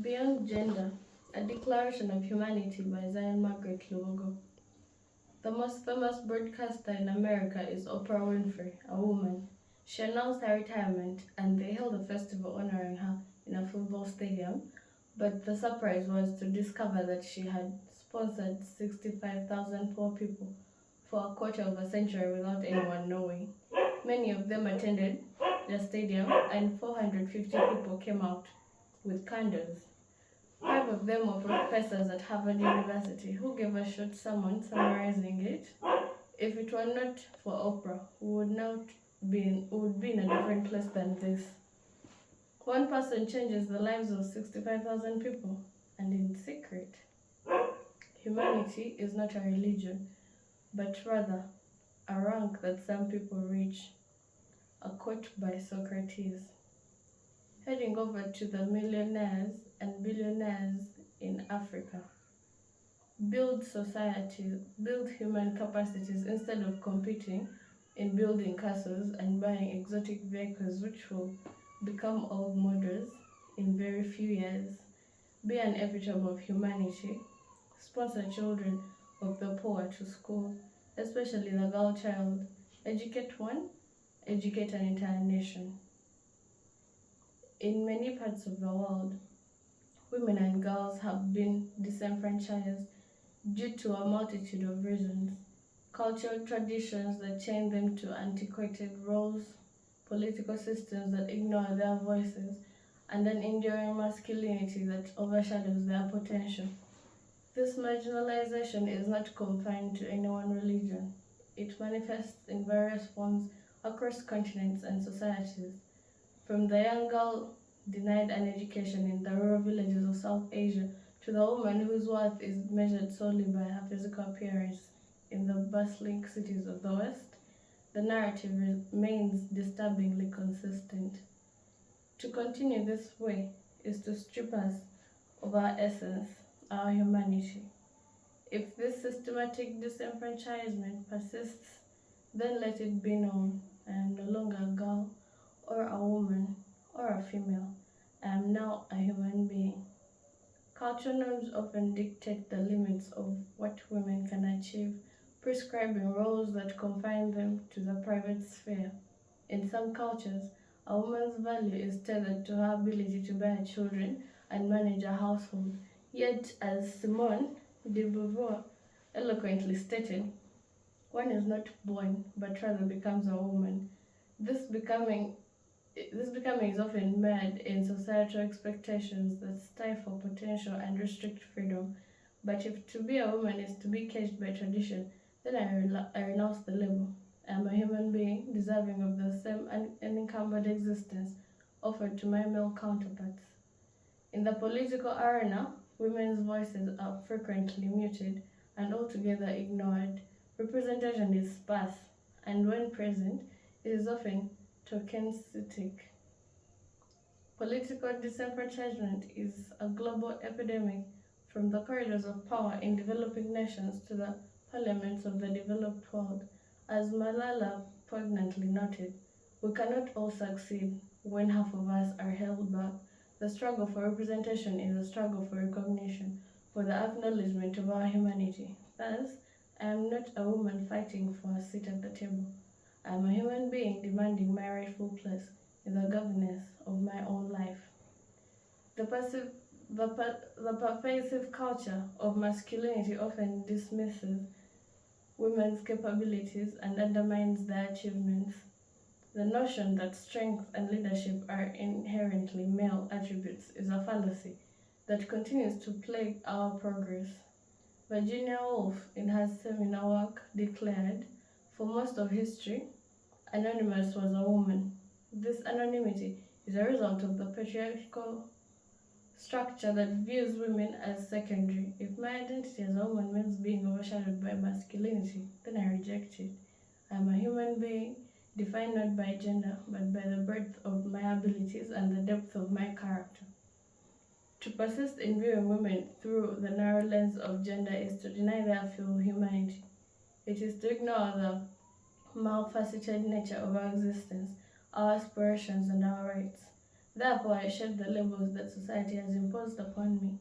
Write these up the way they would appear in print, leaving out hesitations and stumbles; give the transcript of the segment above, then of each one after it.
Beyond Gender, a Declaration of Humanity by Zion M.Lubogo. The most famous broadcaster in America is Oprah Winfrey, a woman. She announced her retirement and they held a festival honoring her in a football stadium, but the surprise was to discover that she had sponsored 65,000 poor people for a quarter of a century without anyone knowing. Many of them attended the stadium and 450 people came out with candles. Five of them were professors at Harvard University who gave a short sermon summarizing it. If it were not for Oprah, we would be in a different place than this. One person changes the lives of 65,000 people, and in secret. Humanity is not a religion, but rather a rank that some people reach. A quote by Socrates. Heading over to the millionaires and billionaires in Africa. Build society, build human capacities instead of competing in building castles and buying exotic vehicles which will become old models in very few years. Be an epitome of humanity. Sponsor children of the poor to school, especially the girl child. Educate one, educate an entire nation. In many parts of the world, women and girls have been disenfranchised due to a multitude of reasons. Cultural traditions that chain them to antiquated roles, political systems that ignore their voices, and an enduring masculinity that overshadows their potential. This marginalization is not confined to any one religion. It manifests in various forms across continents and societies. From the young girl denied an education in the rural villages of South Asia to the woman whose worth is measured solely by her physical appearance in the bustling cities of the West, the narrative remains disturbingly consistent. To continue this way is to strip us of our essence, our humanity. If this systematic disenfranchisement persists, then let it be known I am no longer a girl or a woman or a female. I am now a human being. Cultural norms often dictate the limits of what women can achieve, prescribing roles that confine them to the private sphere. In some cultures, a woman's value is tethered to her ability to bear children and manage a household. Yet, as Simone de Beauvoir eloquently stated, one is not born, but rather becomes a woman. This becoming this becoming is often met in societal expectations that stifle potential and restrict freedom. But if to be a woman is to be caged by tradition, then I renounce the label. I am a human being deserving of the same unencumbered existence offered to my male counterparts. In the political arena, women's voices are frequently muted and altogether ignored. Representation is sparse, and when present, it is often tokenistic. Political disenfranchisement is a global epidemic, from the corridors of power in developing nations to the parliaments of the developed world. As Malala poignantly noted, we cannot all succeed when half of us are held back. The struggle for representation is a struggle for recognition, for the acknowledgement of our humanity. Thus, I am not a woman fighting for a seat at the table. I am a human being demanding my rightful place in the governance of my own life. The pervasive culture of masculinity often dismisses women's capabilities and undermines their achievements. The notion that strength and leadership are inherently male attributes is a fallacy that continues to plague our progress. Virginia Woolf, in her seminal work, declared, for most of history, Anonymous was a woman. This anonymity is a result of the patriarchal structure that views women as secondary. If my identity as a woman means being overshadowed by masculinity, then I reject it. I am a human being, defined not by gender, but by the breadth of my abilities and the depth of my character. To persist in viewing women through the narrow lens of gender is to deny their full humanity. It is to ignore the multifaceted nature of our existence, our aspirations, and our rights. Therefore, I shed the labels that society has imposed upon me.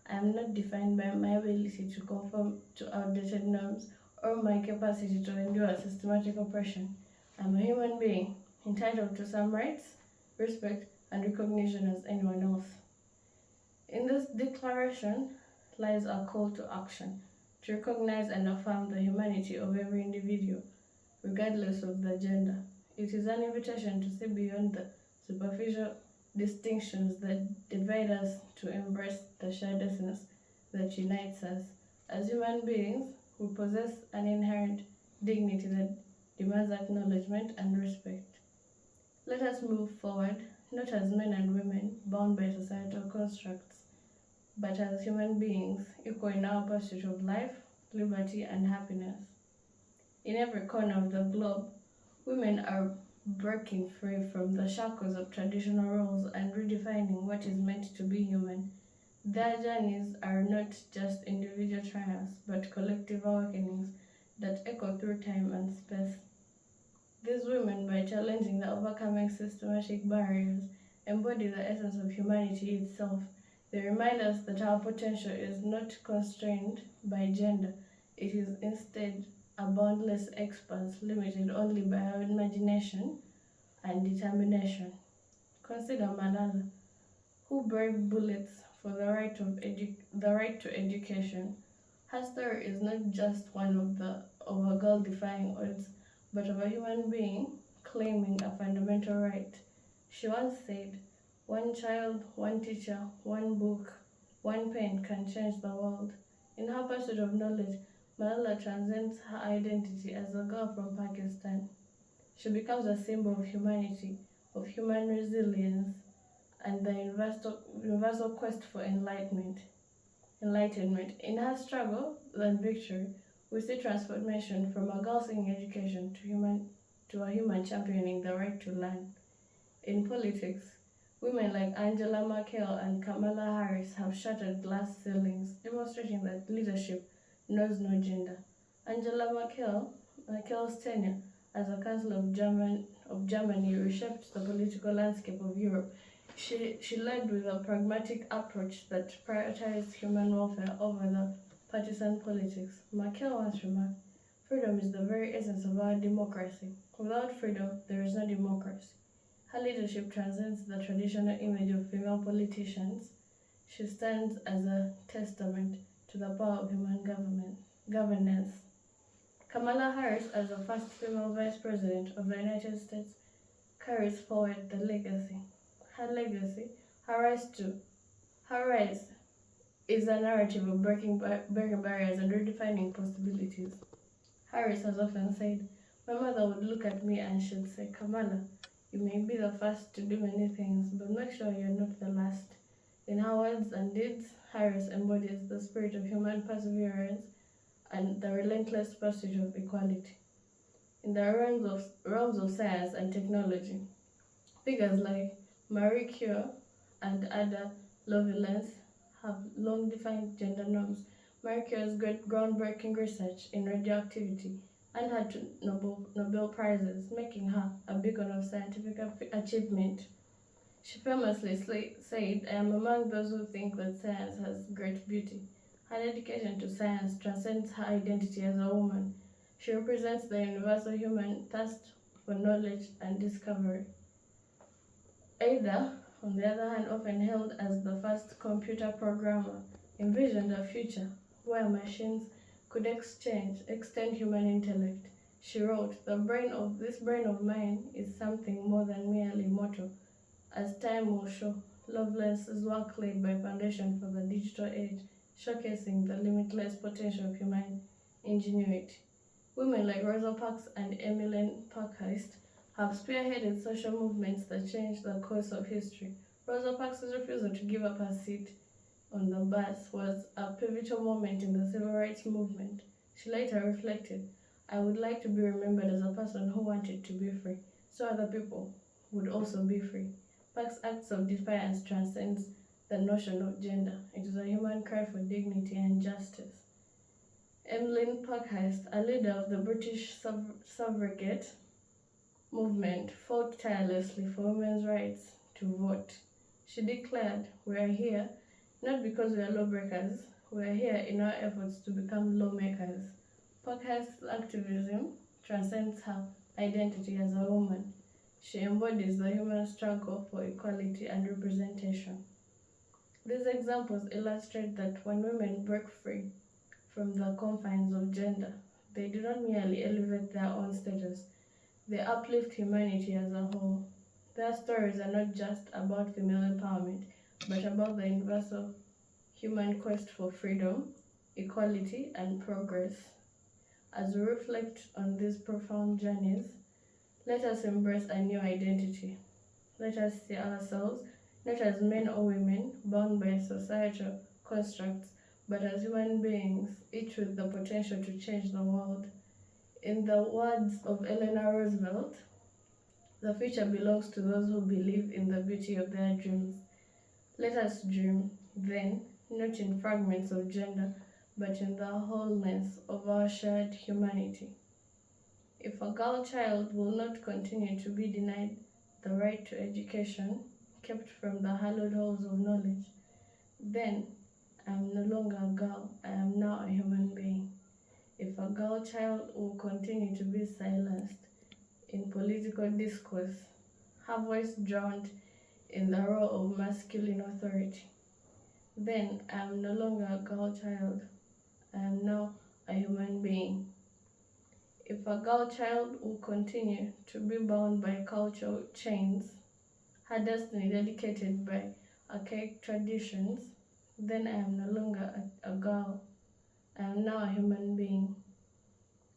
I am not defined by my ability to conform to outdated norms or my capacity to endure systematic oppression. I am a human being, entitled to some rights, respect, and recognition as anyone else. In this declaration lies a call to action to recognize and affirm the humanity of every individual, regardless of their gender. It is an invitation to see beyond the superficial distinctions that divide us to embrace the shared essence that unites us. As human beings, we possess an inherent dignity that demands acknowledgement and respect. Let us move forward, not as men and women bound by societal constructs, but as human beings equal in our pursuit of life, liberty, and happiness. In every corner of the globe, women are breaking free from the shackles of traditional roles and redefining what is meant to be human. Their journeys are not just individual triumphs, but collective awakenings that echo through time and space. These women, by challenging the overcoming systematic barriers, embody the essence of humanity itself. They remind us that our potential is not constrained by gender, it is instead a boundless expanse limited only by our imagination and determination. Consider Malala, who braved bullets for the right to education. Her story is not just one of a girl defying odds, but of a human being claiming a fundamental right. She once said, "One child, one teacher, one book, one pen can change the world." In her pursuit of knowledge, Malala transcends her identity as a girl from Pakistan. She becomes a symbol of humanity, of human resilience, and the universal quest for enlightenment. In her struggle and victory, we see transformation from a girl seeking education to a human championing the right to learn. In politics, women like Angela Merkel and Kamala Harris have shattered glass ceilings, demonstrating that leadership knows no gender. Merkel's tenure as a Chancellor of Germany reshaped the political landscape of Europe. She led with a pragmatic approach that prioritized human welfare over the partisan politics. Merkel once remarked, "Freedom is the very essence of our democracy. Without freedom, there is no democracy." Her leadership transcends the traditional image of female politicians. She stands as a testament to the power of human governance. Kamala Harris, as the first female vice president of the United States, carries forward the legacy. Her legacy, her rise is a narrative of breaking barriers and redefining possibilities. Harris has often said, "My mother would look at me and she'd say, 'Kamala, you may be the first to do many things, but make sure you're not the last.'" In her words and deeds, Harris embodies the spirit of human perseverance and the relentless pursuit of equality. In the realms of science and technology, figures like Marie Curie and Ada Lovelace have long defined gender norms. Marie Curie's groundbreaking research in radioactivity earned her two Nobel Prizes, making her a beacon of scientific achievement. She famously said, "I am among those who think that science has great beauty." Her dedication to science transcends her identity as a woman. She represents the universal human thirst for knowledge and discovery. Ada, on the other hand, often hailed as the first computer programmer, envisioned a future where machines could extend human intellect. She wrote, This brain of mine is something more than merely mortal. As time will show, Lovelace's work laid by foundation for the digital age, showcasing the limitless potential of human ingenuity. Women like Rosa Parks and Emmeline Pankhurst have spearheaded social movements that changed the course of history. Rosa Parks' refusal to give up her seat on the bus was a pivotal moment in the civil rights movement. She later reflected, "I would like to be remembered as a person who wanted to be free, so other people would also be free." Parks' acts of defiance transcends the notion of gender. It is a human cry for dignity and justice. Emmeline Pankhurst, a leader of the British suffragette movement, fought tirelessly for women's rights to vote. She declared, "We are here not because we are lawbreakers, we are here in our efforts to become lawmakers." Parker's activism transcends her identity as a woman. She embodies the human struggle for equality and representation. These examples illustrate that when women break free from the confines of gender, they do not merely elevate their own status, they uplift humanity as a whole. Their stories are not just about female empowerment, but about the universal human quest for freedom, equality, and progress. As we reflect on these profound journeys, let us embrace a new identity. Let us see ourselves not as men or women bound by societal constructs, but as human beings, each with the potential to change the world. In the words of Eleanor Roosevelt, "The future belongs to those who believe in the beauty of their dreams." Let us dream, then, not in fragments of gender, but in the wholeness of our shared humanity. If a girl child will not continue to be denied the right to education, kept from the hallowed halls of knowledge, then I am no longer a girl, I am now a human being. If a girl child will continue to be silenced in political discourse, her voice drowned in the roar of masculine authority, then I am no longer a girl child, I am now a human being. If a girl child will continue to be bound by cultural chains, her destiny dedicated by archaic traditions, then I am no longer a girl, I am now a human being.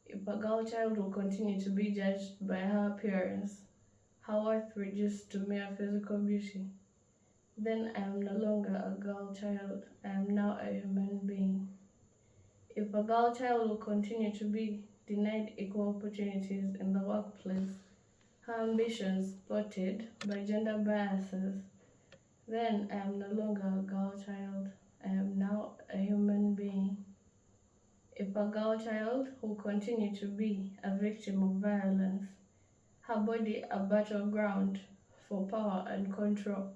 If a girl child will continue to be judged by her appearance, her worth reduced to mere physical beauty, then I am no longer a girl child, I am now a human being. If a girl child will continue to be denied equal opportunities in the workplace, her ambitions thwarted by gender biases, then I am no longer a girl child, I am now a human being. If a girl child will continue to be a victim of violence, her body a battleground for power and control,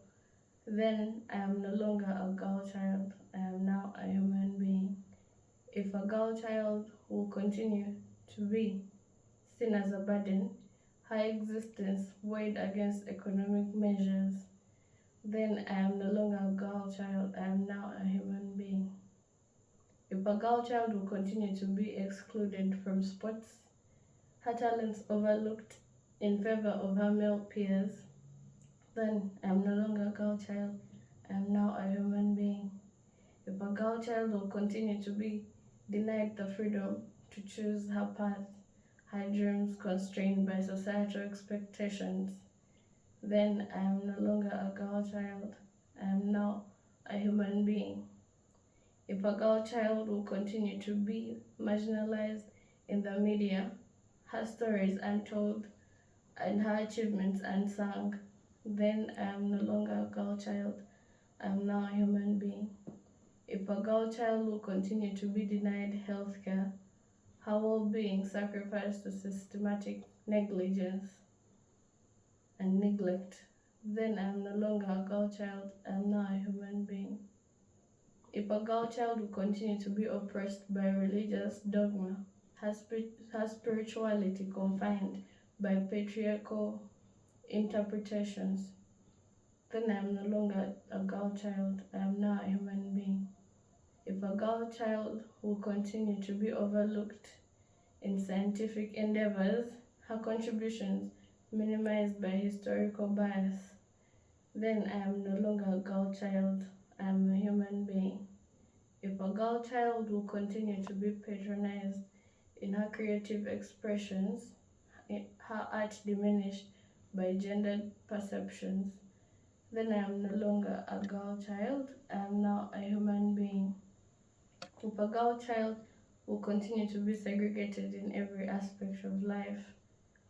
then I am no longer a girl child, I am now a human being. If a girl child will continue to be seen as a burden, her existence weighed against economic measures, then I am no longer a girl child, I am now a human being. If a girl child will continue to be excluded from sports, her talents overlooked in favor of her male peers, then I am no longer a girl child, I am now a human being. If a girl child will continue to be denied the freedom to choose her path, her dreams constrained by societal expectations, then I am no longer a girl child, I am now a human being. If a girl child will continue to be marginalized in the media, her stories untold, and her achievements unsung, then I am no longer a girl child, I am now a human being. If a girl child will continue to be denied health care, her well-being sacrificed to systematic negligence and neglect, then I am no longer a girl child, I am now a human being. If a girl child will continue to be oppressed by religious dogma, her spirituality confined by patriarchal interpretations, then I am no longer a girl child, I am now a human being. If a girl child will continue to be overlooked in scientific endeavors, her contributions minimized by historical bias, then I am no longer a girl child, I am a human being. If a girl child will continue to be patronized in her creative expressions, her art diminished by gendered perceptions, then I am no longer a girl child, I am now a human being. If a girl child will continue to be segregated in every aspect of life,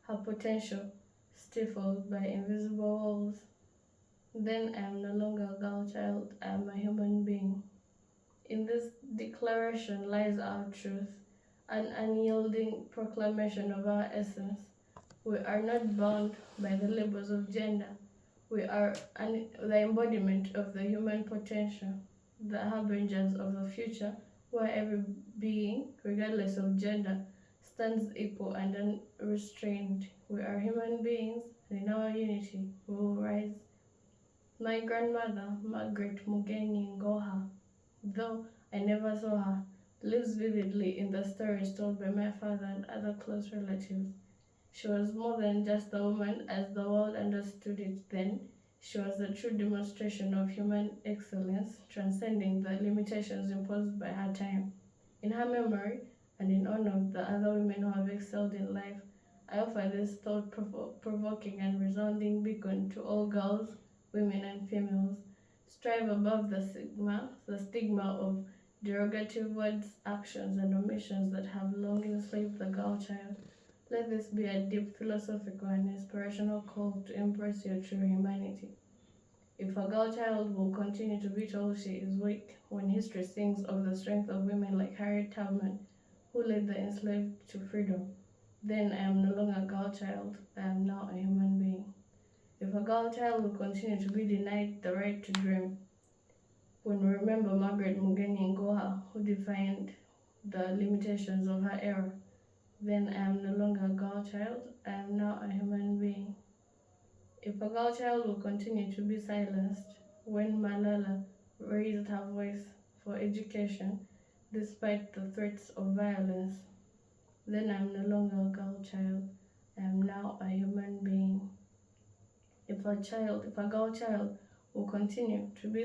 her potential stifled by invisible walls, then I am no longer a girl child, I am a human being. In this declaration lies our truth, an unyielding proclamation of our essence. We are not bound by the labels of gender. We are the embodiment of the human potential, the harbingers of a future where every being, regardless of gender, stands equal and unrestrained. We are human beings, and in our unity we will rise. My grandmother, Margaret Mugenyi Ngoha, though I never saw her, lives vividly in the stories told by my father and other close relatives. She was more than just a woman as the world understood it then. She was a true demonstration of human excellence, transcending the limitations imposed by her time. In her memory, and in honor of the other women who have excelled in life, I offer this thought-provoking and resounding beacon to all girls, women, and females. Strive above the stigma of derogative words, actions, and omissions that have long enslaved the girl child. Let this be a deep philosophical and inspirational call to embrace your true humanity. If a girl child will continue to be told she is weak when history sings of the strength of women like Harriet Tubman, who led the enslaved to freedom, then I am no longer a girl child, I am now a human being. If a girl child will continue to be denied the right to dream, when we remember Margaret Mugenyi Ngoha, who defined the limitations of her era, then I am no longer a girl child, I am now a human being. If a girl child will continue to be silenced when Malala raised her voice for education despite the threats of violence, then I am no longer a girl child, I am now a human being. If a girl child will continue to be